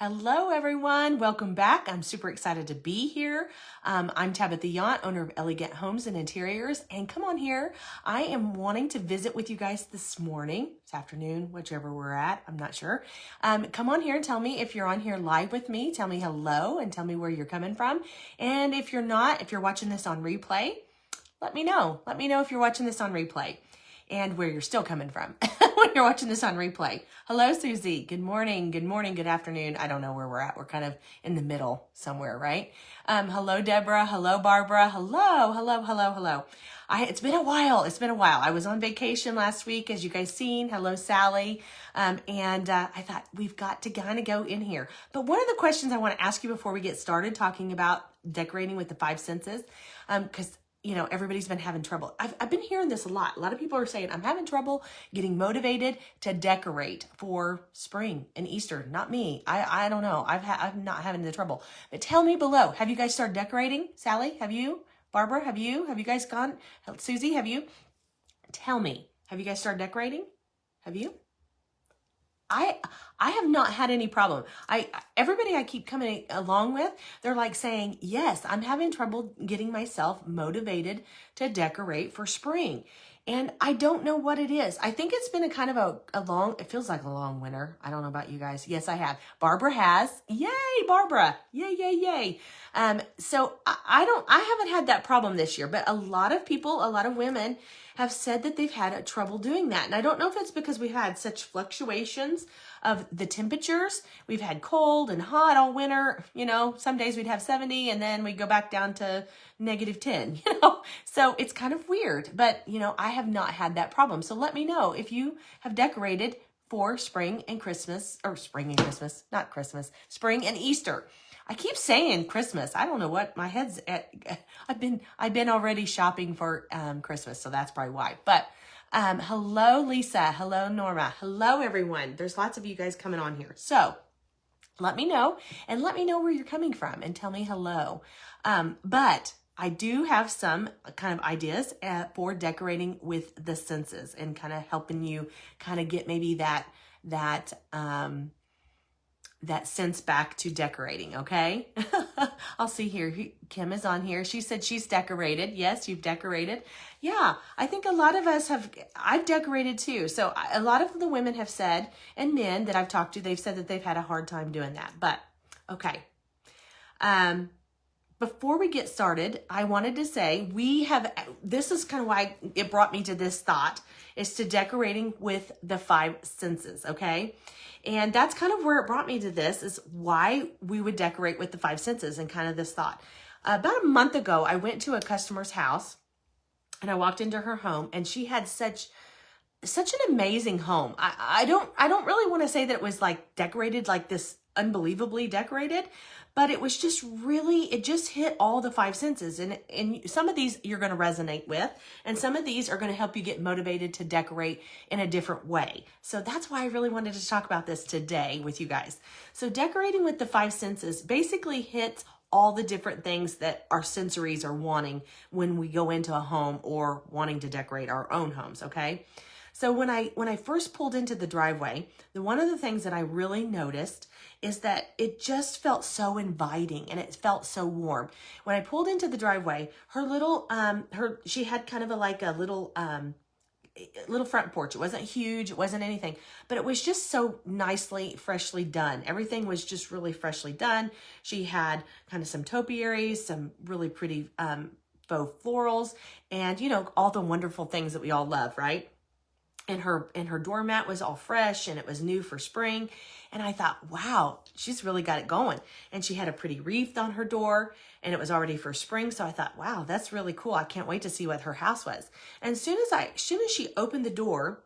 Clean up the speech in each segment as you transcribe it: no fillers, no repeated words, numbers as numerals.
Hello, everyone. Welcome back. I'm super excited to be here. I'm Tabitha Yount, owner of Elegant Homes and Interiors. And come on here. I am wanting to visit with you guys this morning, this afternoon, whichever we're at. I'm not sure. Come on here and tell me if you're on here live with me. Tell me hello and tell me where you're coming from. And if you're not, if you're watching this on replay, let me know. Let me know if you're watching this on replay and where you're still coming from when you're watching this on replay. Hello, Susie. Good morning. Good morning. Good afternoon. I don't know where we're at. We're kind of in the middle somewhere, right? Hello, Deborah. Hello, Barbara. Hello. It's been a while. It's been a while. I was on vacation last week, as you guys seen. Hello, Sally. I thought we've got to kind of go in here. But one of the questions I want to ask you before we get started talking about decorating with the five senses, because everybody's been having trouble. I've been hearing this a lot. A lot of people are saying, I'm having trouble getting motivated to decorate for spring and Easter. Not me. I don't know. I'm not having the trouble. But tell me below, have you guys started decorating? Sally, have you? Barbara, have you? Have you guys gone? Susie, have you? Tell me, have you guys started decorating? Have you? I have not had any problem. Everybody I keep coming along with, they're like saying, yes, I'm having trouble getting myself motivated to decorate for spring. And I don't know what it is. I think it's been a kind of it feels like a long winter. I don't know about you guys. Yes, I have. Barbara has. Yay, Barbara. Yay. So I haven't had that problem this year, but a lot of people, a lot of women have said that they've had trouble doing that. And I don't know if it's because we've had such fluctuations of the temperatures. We've had cold and hot all winter. Some days we'd have 70 and then we'd go back down to -10, So it's kind of weird, but I have not had that problem. So let me know if you have decorated for spring and Christmas, or spring and Christmas, not Christmas, spring and Easter. I keep saying Christmas. I don't know what my head's at. I've been already shopping for Christmas, so that's probably why. But hello, Lisa. Hello, Norma. Hello, everyone. There's lots of you guys coming on here. So let me know, and let me know where you're coming from, and tell me hello. But I do have some kind of ideas for decorating with the senses and kind of helping you kind of get maybe that sense back to decorating, okay? I'll see here. Kim is on here. She said she's decorated. Yes, you've decorated. Yeah, I think a lot of us I've decorated too. So a lot of the women have said, and men that I've talked to, they've said that they've had a hard time doing that. But, okay. Before we get started, I wanted to say this is kind of why it brought me to this thought, is to decorating with the five senses, okay? And that's kind of where it brought me to this, is why we would decorate with the five senses and kind of this thought. About a month ago, I went to a customer's house and I walked into her home, and she had such an amazing home. I don't really want to say that it was like decorated like this, unbelievably decorated, but it was just really, it just hit all the five senses. And some of these you're going to resonate with, and some of these are going to help you get motivated to decorate in a different way. So that's why I really wanted to talk about this today with you guys. So decorating with the five senses basically hits all the different things that our sensories are wanting when we go into a home or wanting to decorate our own homes, okay? So when I first pulled into the driveway, one of the things that I really noticed is that it just felt so inviting and it felt so warm. When I pulled into the driveway, her little, she had kind of a little front porch. It wasn't huge. It wasn't anything, but it was just so nicely, freshly done. Everything was just really freshly done. She had kind of some topiaries, some really pretty faux florals, and all the wonderful things that we all love, right? And her doormat was all fresh and it was new for spring. And I thought, wow, she's really got it going. And she had a pretty wreath on her door and it was already for spring. So I thought, wow, that's really cool. I can't wait to see what her house was. And as soon as she opened the door,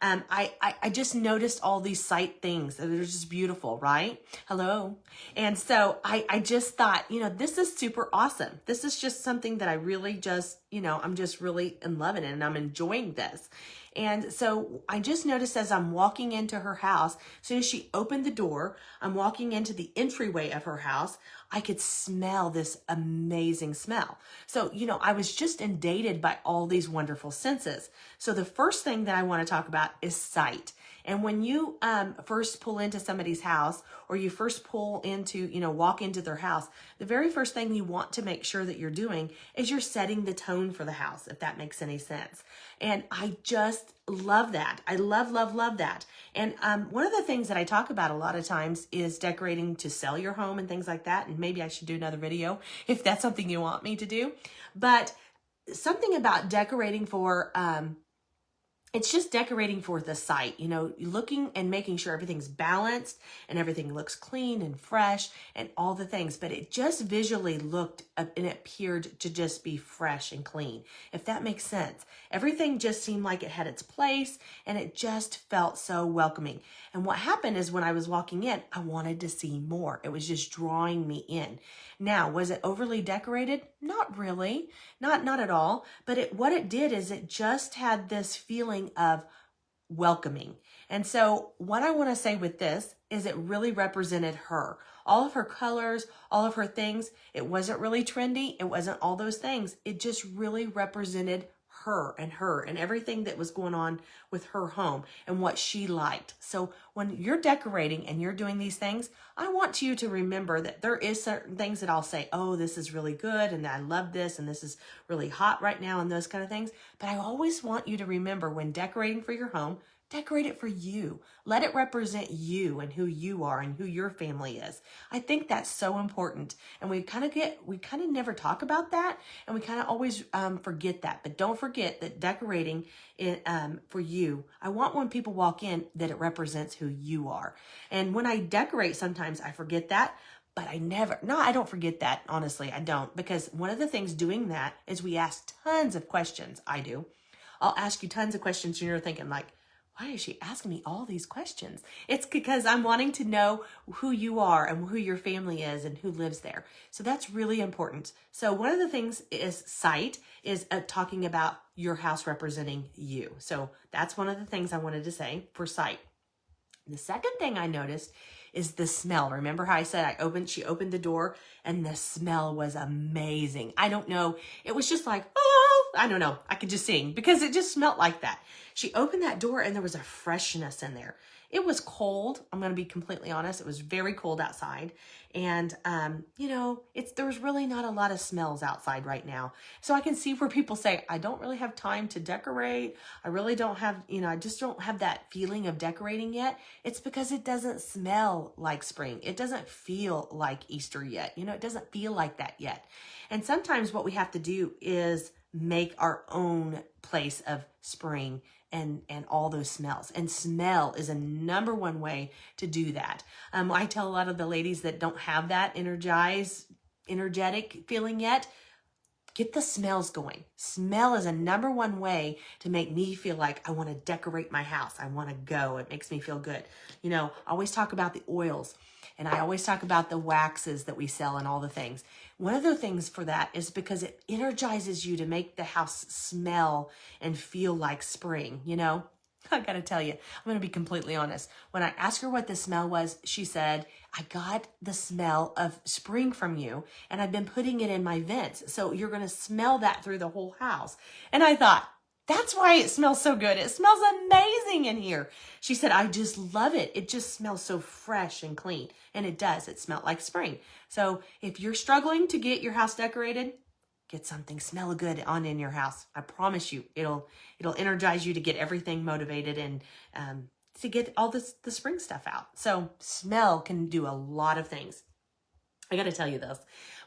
I just noticed all these sight things that are just beautiful, right? Hello. And so I just thought, this is super awesome. This is just something that I really just, I'm just really in love in it, and I'm enjoying this. And so I just noticed as I'm walking into her house, as soon as she opened the door, I'm walking into the entryway of her house, I could smell this amazing smell. So, I was just inundated by all these wonderful senses. So the first thing that I want to talk about is sight. And when you first pull into somebody's house, or you first pull into, walk into their house, the very first thing you want to make sure that you're doing is you're setting the tone for the house, if that makes any sense. And I just love that. I love, love, love that. And one of the things that I talk about a lot of times is decorating to sell your home and things like that. And maybe I should do another video if that's something you want me to do. But something about decorating for, it's just decorating for the site, looking and making sure everything's balanced and everything looks clean and fresh and all the things. But it just visually looked and it appeared to just be fresh and clean, if that makes sense. Everything just seemed like it had its place and it just felt so welcoming. And what happened is when I was walking in, I wanted to see more. It was just drawing me in. Now, was it overly decorated? Not really, not at all. But what it did is it just had this feeling of welcoming. And so what I want to say with this is it really represented her. All of her colors, all of her things. It wasn't really trendy. It wasn't all those things. It just really represented her and everything that was going on with her home and what she liked. So when you're decorating and you're doing these things, I want you to remember that there is certain things that I'll say, oh, this is really good and I love this and this is really hot right now and those kind of things. But I always want you to remember when decorating for your home, decorate it for you. Let it represent you and who you are and who your family is. I think that's so important. And we kind of never talk about that. And we kind of always forget that. But don't forget that decorating it, for you, I want when people walk in that it represents who you are. And when I decorate, sometimes I forget that. But I don't forget that. Honestly, I don't. Because one of the things doing that is we ask tons of questions. I do. I'll ask you tons of questions and you're thinking like, why is she asking me all these questions? It's because I'm wanting to know who you are and who your family is and who lives there. So that's really important. So one of the things is site is talking about your house representing you. So that's one of the things I wanted to say for site. The second thing I noticed is the smell. Remember how I said she opened the door and the smell was amazing. I don't know. It was just like, oh, I don't know. I could just sing because it just smelled like that. She opened that door and there was a freshness in there. It was cold. I'm going to be completely honest. It was very cold outside. And, there was really not a lot of smells outside right now. So I can see where people say, I don't really have time to decorate. I really don't have, I just don't have that feeling of decorating yet. It's because it doesn't smell like spring. It doesn't feel like Easter yet. It doesn't feel like that yet. And sometimes what we have to do is make our own place of spring and all those smells. And smell is a number one way to do that. I tell a lot of the ladies that don't have that energetic feeling yet, get the smells going. Smell is a number one way to make me feel like I want to decorate my house. I want to go. It makes me feel good. I always talk about the oils and I always talk about the waxes that we sell and all the things. One of the things for that is because it energizes you to make the house smell and feel like spring, I got to tell you, I'm going to be completely honest. When I asked her what the smell was, she said, I got the smell of spring from you and I've been putting it in my vents. So you're going to smell that through the whole house. And I thought, that's why it smells so good. It smells amazing in here. She said, I just love it. It just smells so fresh and clean. And it does. It smelled like spring. So if you're struggling to get your house decorated, get something smell good on in your house. I promise you, it'll energize you to get everything motivated and to get all the spring stuff out. So smell can do a lot of things. I got to tell you this.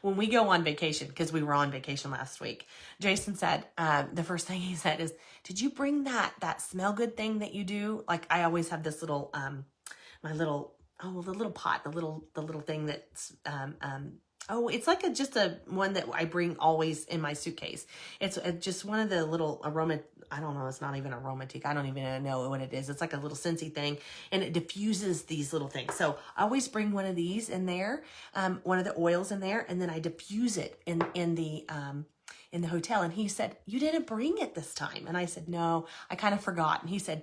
When we go on vacation, because we were on vacation last week, Jason said, the first thing he said is, did you bring that smell good thing that you do? Like I always have this little, the little pot, the little thing that's, it's like just a one that I bring always in my suitcase. It's just one of the little aroma. I don't know. It's not even aromatique. I don't even know what it is. It's like a little scentsy thing and it diffuses these little things. So I always bring one of these in there, one of the oils in there, and then I diffuse it in the hotel. And he said, you didn't bring it this time. And I said, no, I kind of forgot. And he said,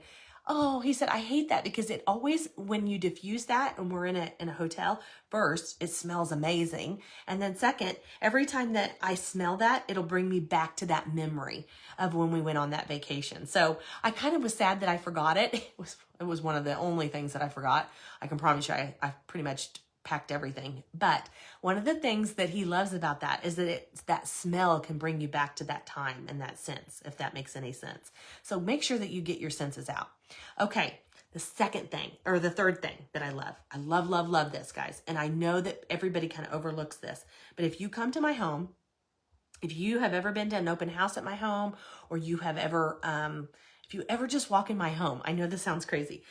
Oh, he said, I hate that because it always, when you diffuse that and we're in a hotel, first, it smells amazing. And then second, every time that I smell that, it'll bring me back to that memory of when we went on that vacation. So I kind of was sad that I forgot it. It was one of the only things that I forgot. I can promise you, I pretty much packed everything. But one of the things that he loves about that is that that smell can bring you back to that time and that sense, if that makes any sense. So make sure that you get your senses out. Okay, the second thing, or the third thing that I love, love this, guys. And I know that everybody kind of overlooks this, but if you come to my home, if you have ever been to an open house at my home, or you have ever, if you ever just walk in my home, I know this sounds crazy.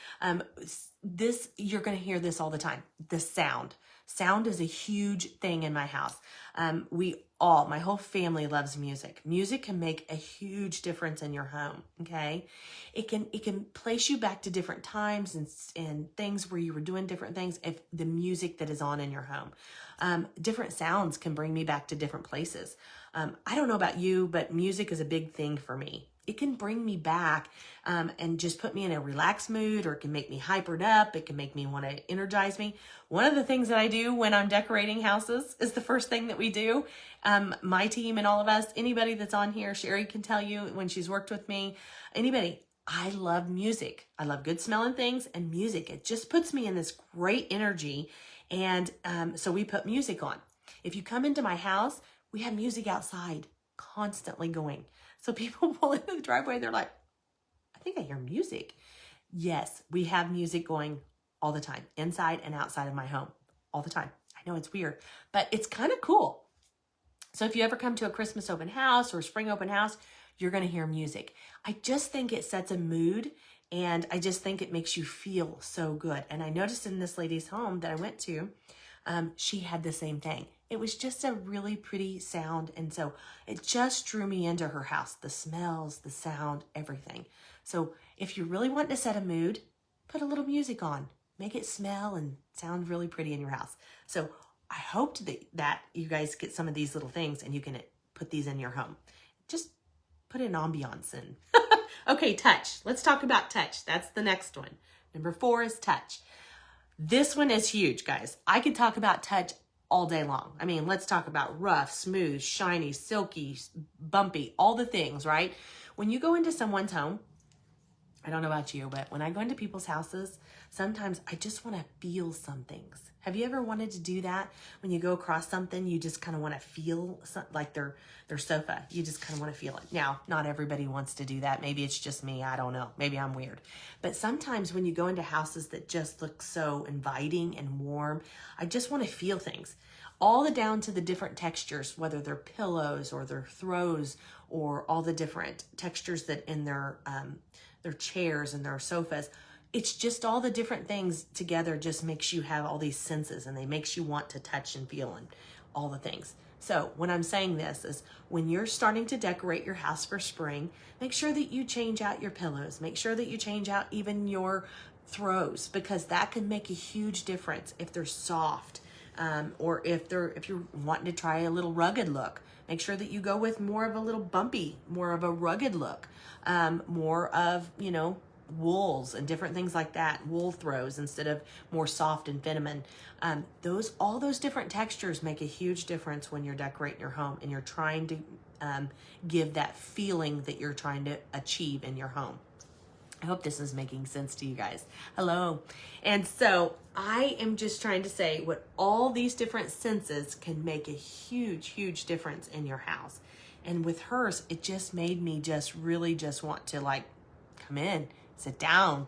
You're going to hear this all the time. The sound. Sound is a huge thing in my house. My whole family loves music. Music can make a huge difference in your home. Okay. It can place you back to different times and things where you were doing different things. If the music that is on in your home, different sounds can bring me back to different places. I don't know about you, but music is a big thing for me. It can bring me back and just put me in a relaxed mood, or it can make me hypered up. It can make me want to energize me. One of the things that I do when I'm decorating houses is the first thing that we do. My team and all of us, anybody that's on here, Sherry can tell you when she's worked with me, anybody, I love music. I love good smelling things and music. It just puts me in this great energy. And so we put music on. If you come into my house, we have music outside constantly going. So people pull into the driveway, they're like, I think I hear music. Yes, we have music going all the time, inside and outside of my home, all the time. I know it's weird, but it's kind of cool. So if you ever come to a Christmas open house or a spring open house, you're going to hear music. I just think it sets a mood, and I just think it makes you feel so good. And I noticed in this lady's home that I went to, she had the same thing. It was just a really pretty sound. And so it just drew me into her house, the smells, the sound, everything. So if you really want to set a mood, put a little music on, make it smell and sound really pretty in your house. So I hoped that you guys get some of these little things and you can put these in your home. Just put an ambiance in. Okay, touch. Let's talk about touch. That's the next one. Number 4 is touch. This one is huge, guys. I could talk about touch all day long. I mean, let's talk about rough, smooth, shiny, silky, bumpy, all the things, right? When you go into someone's home, I don't know about you, but when I go into people's houses, sometimes I just want to feel some things. Have you ever wanted to do that? When you go across something, you just kind of want to feel like their sofa. You just kind of want to feel it. Now, not everybody wants to do that. Maybe it's just me. I don't know. Maybe I'm weird. But sometimes when you go into houses that just look so inviting and warm, I just want to feel things. All the down to the different textures, whether they're pillows or their throws, or all the different textures that in their chairs and their sofas. It's just all the different things together just makes you have all these senses, and they makes you want to touch and feel and all the things. So when I'm saying this is when you're starting to decorate your house for spring, make sure that you change out your pillows. Make sure that you change out even your throws, because that can make a huge difference if they're soft, or if you're wanting to try a little rugged look. Make sure that you go with more of a little bumpy, more of a rugged look, more of, wools and different things like that, wool throws instead of more soft and feminine. All those different textures make a huge difference when you're decorating your home and you're trying to give that feeling that you're trying to achieve in your home. I hope this is making sense to you guys. Hello. And so I am just trying to say what all these different senses can make a huge, huge difference in your house. And with hers, it just made me really want to come in, sit down.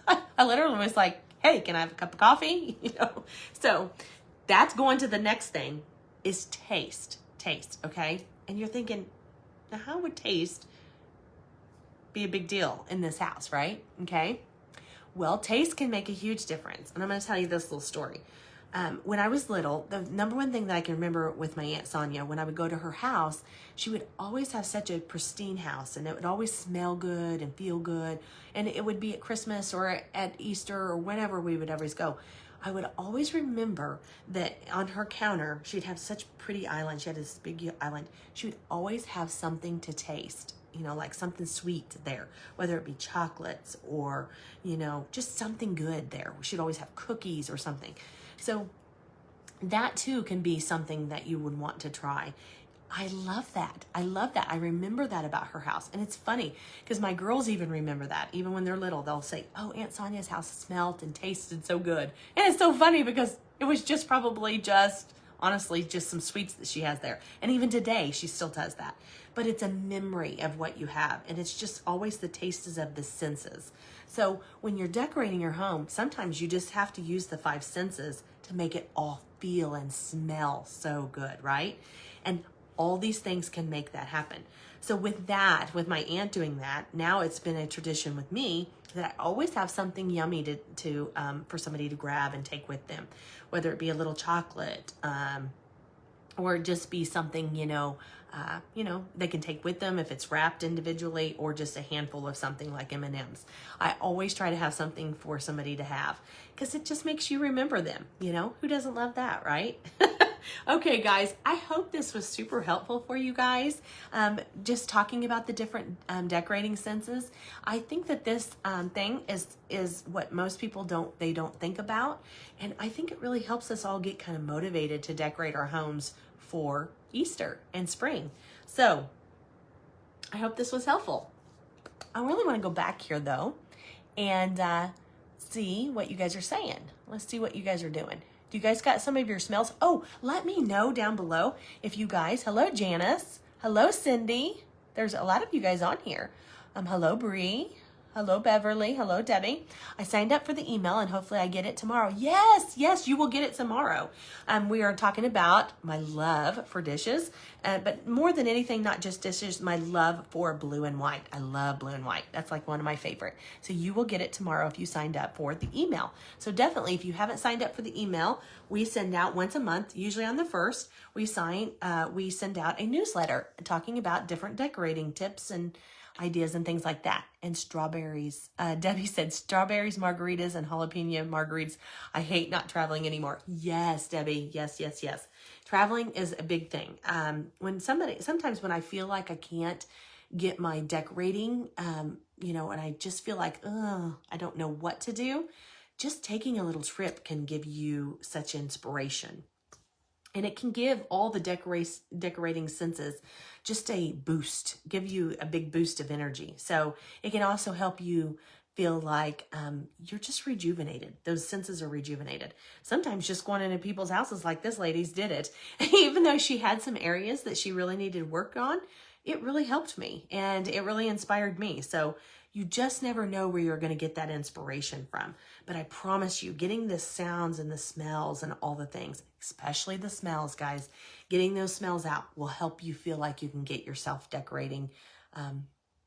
I literally was like, hey, can I have a cup of coffee? So that's going to the next thing is taste, okay? And you're thinking, now how would taste be a big deal in this house, right? Okay. Well, taste can make a huge difference. And I'm going to tell you this little story. When I was little, the number one thing that I can remember with my Aunt Sonia, when I would go to her house, she would always have such a pristine house, and it would always smell good and feel good. And it would be at Christmas or at Easter or whenever we would always go. I would always remember that on her counter, she'd have such pretty island. She had this big island. She would always have something to taste. you know, like something sweet there, whether it be chocolates or, you know, just something good there. We should always have cookies or something. So that too can be something that you would want to try. I love that. I love that. I remember that about her house. And it's funny because my girls even remember that. Even when they're little, they'll say, oh, Aunt Sonia's house smelled and tasted so good. And it's so funny because it was just probably just, honestly, just some sweets that she has there. And even today, she still does that. But it's a memory of what you have. And it's just always the tastes of the senses. So when you're decorating your home, sometimes you just have to use the 5 senses to make it all feel and smell so good, right? And all these things can make that happen. So with that, with my aunt doing that, now it's been a tradition with me that I always have something yummy to for somebody to grab and take with them, whether it be a little chocolate, or just be something, you know, they can take with them if it's wrapped individually, or just a handful of something like M&Ms. I always try to have something for somebody to have because it just makes you remember them. You know, who doesn't love that, right? Okay, guys, I hope this was super helpful for you guys. Just talking about the different decorating senses. I think that this thing is what most people don't think about. And I think it really helps us all get kind of motivated to decorate our homes for Easter and spring. So I hope this was helpful. I really want to go back here though and see what you guys are saying. Let's see what you guys are doing. Do you guys got some of your smells? Oh, let me know down below if you guys, hello Janice, hello Cindy. There's a lot of you guys on here. Hello Bree, hello Beverly, hello Debbie. I signed up for the email and hopefully I get it tomorrow. Yes, you will get it tomorrow. We are talking about my love for dishes, but more than anything, not just dishes, my love for blue and white. I love blue and white. That's like one of my favorite. So you will get it tomorrow if you signed up for the email. So definitely, if you haven't signed up for the email, we send out once a month, usually on the 1st, we send out a newsletter talking about different decorating tips and ideas and things like that. And strawberries. Debbie said strawberries, margaritas, and jalapeno margaritas. I hate not traveling anymore. Yes, Debbie. Yes. Traveling is a big thing. Sometimes when I feel like I can't get my decorating, and I just feel like, I don't know what to do, just taking a little trip can give you such inspiration. And it can give all the decorating senses just a boost, give you a big boost of energy. So it can also help you feel like you're just rejuvenated. Those senses are rejuvenated. Sometimes just going into people's houses like this lady's did it. Even though she had some areas that she really needed work on, it really helped me and it really inspired me. So you just never know where you're going to get that inspiration from. But I promise you, getting the sounds and the smells and all the things, especially the smells, guys, getting those smells out will help you feel like you can get yourself decorating,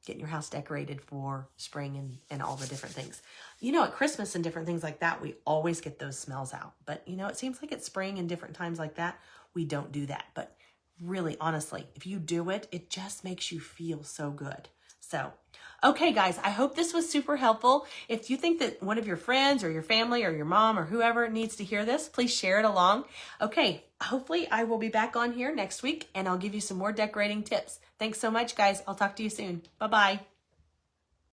getting your house decorated for spring and all the different things. At Christmas and different things like that, we always get those smells out. But, it seems like it's spring and different times like that, we don't do that. But really, honestly, if you do it, it just makes you feel so good. So, okay, guys, I hope this was super helpful. If you think that one of your friends or your family or your mom or whoever needs to hear this, please share it along. Okay, hopefully I will be back on here next week and I'll give you some more decorating tips. Thanks so much, guys. I'll talk to you soon. Bye-bye.